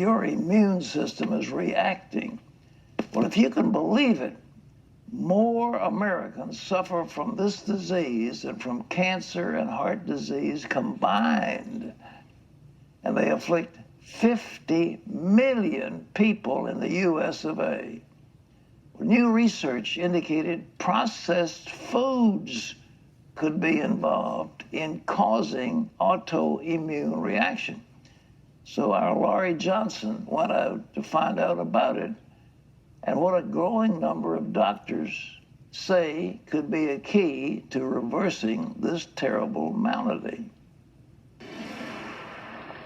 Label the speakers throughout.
Speaker 1: your immune system is reacting. Well, if you can believe it, more Americans suffer from this disease than from cancer and heart disease combined. And they afflict 50 million people in the US of A. New research indicated processed foods could be involved in causing autoimmune reaction. So our Laurie Johnson went out to find out about it, and what a growing number of doctors say could be a key to reversing this terrible malady.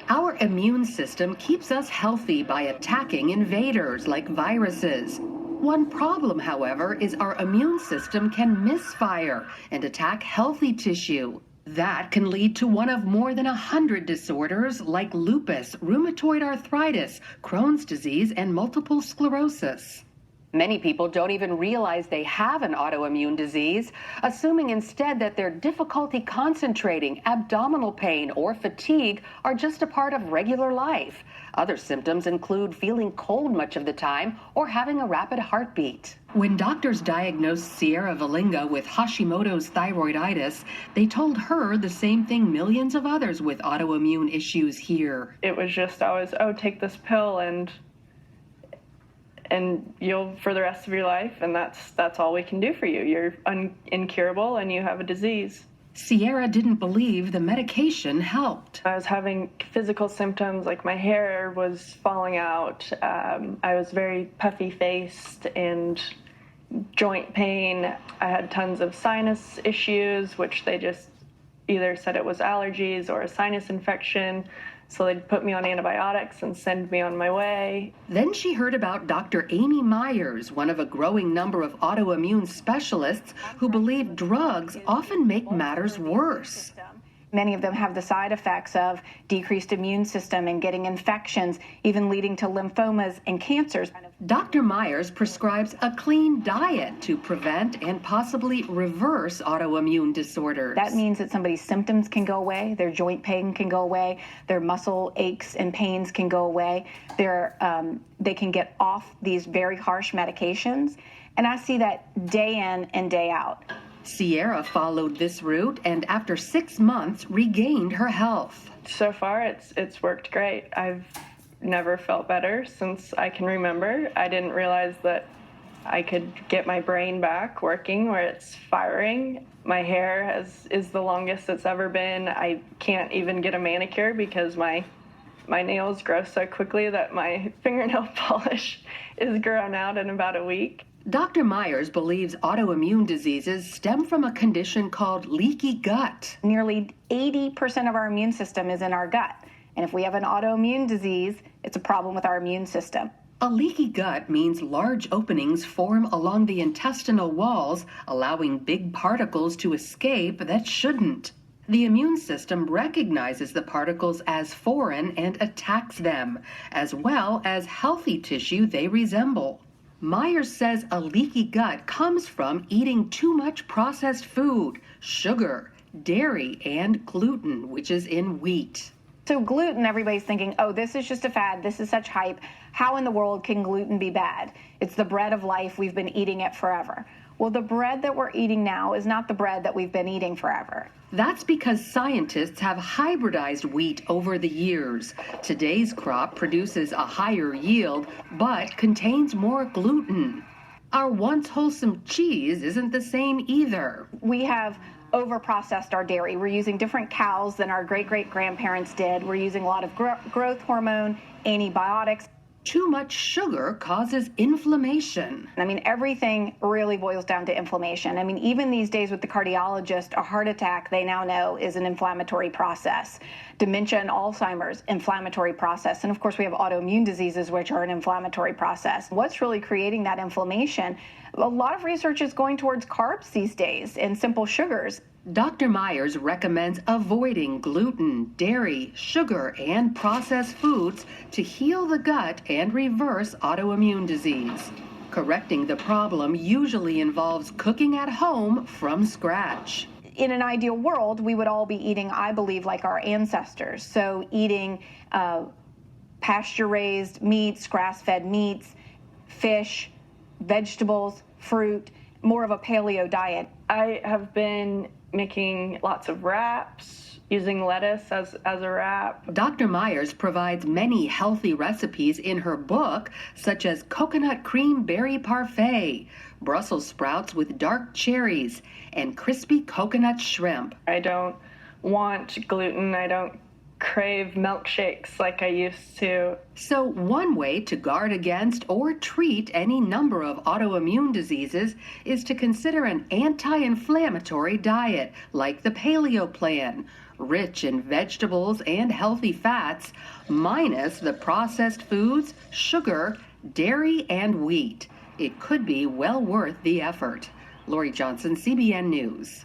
Speaker 2: Our immune system keeps us healthy by attacking invaders like viruses. One problem, however, is our immune system can misfire and attack healthy tissue. That can lead to one of more than 100 disorders like lupus, rheumatoid arthritis, Crohn's disease, and multiple sclerosis. Many people don't even realize they have an autoimmune disease, assuming instead that their difficulty concentrating, abdominal pain, or fatigue are just a part of regular life. Other symptoms include feeling cold much of the time or having a rapid heartbeat. When doctors diagnosed Sierra Valinga with Hashimoto's thyroiditis, they told her the same thing millions of others with autoimmune issues hear.
Speaker 3: It was just always, oh, take this pill and you'll for the rest of your life, and that's all we can do for you. You're incurable and you have a disease.
Speaker 2: Sierra didn't believe the medication helped.
Speaker 3: I was having physical symptoms, like my hair was falling out. I was very puffy-faced and joint pain. I had tons of sinus issues, which they just either said it was allergies or a sinus infection. So they'd put me on antibiotics and send me on my way.
Speaker 2: Then she heard about Dr. Amy Myers, one of a growing number of autoimmune specialists who believe drugs often make matters worse.
Speaker 4: Many of them have the side effects of decreased immune system and getting infections, even leading to lymphomas and cancers.
Speaker 2: Dr. Myers prescribes a clean diet to prevent and possibly reverse autoimmune disorders.
Speaker 4: That means that somebody's symptoms can go away, their joint pain can go away, their muscle aches and pains can go away, they can get off these very harsh medications. And I see that day in and day out.
Speaker 2: Sierra followed this route and after 6 months regained her health.
Speaker 3: So far, it's worked great. I've never felt better since I can remember. I didn't realize that I could get my brain back working where it's firing. My hair is the longest it's ever been. I can't even get a manicure because my nails grow so quickly that my fingernail polish is grown out in about a week.
Speaker 2: Dr. Myers believes autoimmune diseases stem from a condition called leaky gut.
Speaker 4: Nearly 80% of our immune system is in our gut. And if we have an autoimmune disease, it's a problem with our immune system.
Speaker 2: A leaky gut means large openings form along the intestinal walls, allowing big particles to escape that shouldn't. The immune system recognizes the particles as foreign and attacks them, as well as healthy tissue they resemble. Myers says a leaky gut comes from eating too much processed food, sugar, dairy, and gluten, which is in wheat.
Speaker 4: So gluten, everybody's thinking, oh, this is just a fad, this is such hype. How in the world can gluten be bad? It's the bread of life, we've been eating it forever. Well, the bread that we're eating now is not the bread that we've been eating forever.
Speaker 2: That's because scientists have hybridized wheat over the years. Today's crop produces a higher yield, but contains more gluten. Our once wholesome cheese isn't the same either.
Speaker 4: We have overprocessed our dairy. We're using different cows than our great-great-grandparents did. We're using a lot of growth hormone, antibiotics.
Speaker 2: Too much sugar causes inflammation.
Speaker 4: I mean, everything really boils down to inflammation. I mean, even these days with the cardiologist, a heart attack, they now know, is an inflammatory process. Dementia and Alzheimer's, inflammatory process. And of course, we have autoimmune diseases, which are an inflammatory process. What's really creating that inflammation? A lot of research is going towards carbs these days and simple sugars.
Speaker 2: Dr. Myers recommends avoiding gluten, dairy, sugar, and processed foods to heal the gut and reverse autoimmune disease. Correcting the problem usually involves cooking at home from scratch.
Speaker 4: In an ideal world, we would all be eating, I believe, like our ancestors. So eating pasture-raised meats, grass-fed meats, fish, vegetables, fruit, more of a paleo diet.
Speaker 3: I have been making lots of wraps, using lettuce as a wrap.
Speaker 2: Dr. Myers provides many healthy recipes in her book, such as coconut cream berry parfait, Brussels sprouts with dark cherries, and crispy coconut shrimp.
Speaker 3: I don't want gluten. I don't crave milkshakes like I used to.
Speaker 2: So one way to guard against or treat any number of autoimmune diseases is to consider an anti-inflammatory diet like the Paleo Plan, rich in vegetables and healthy fats, minus the processed foods, sugar, dairy, and wheat. It could be well worth the effort. Lori Johnson, CBN News.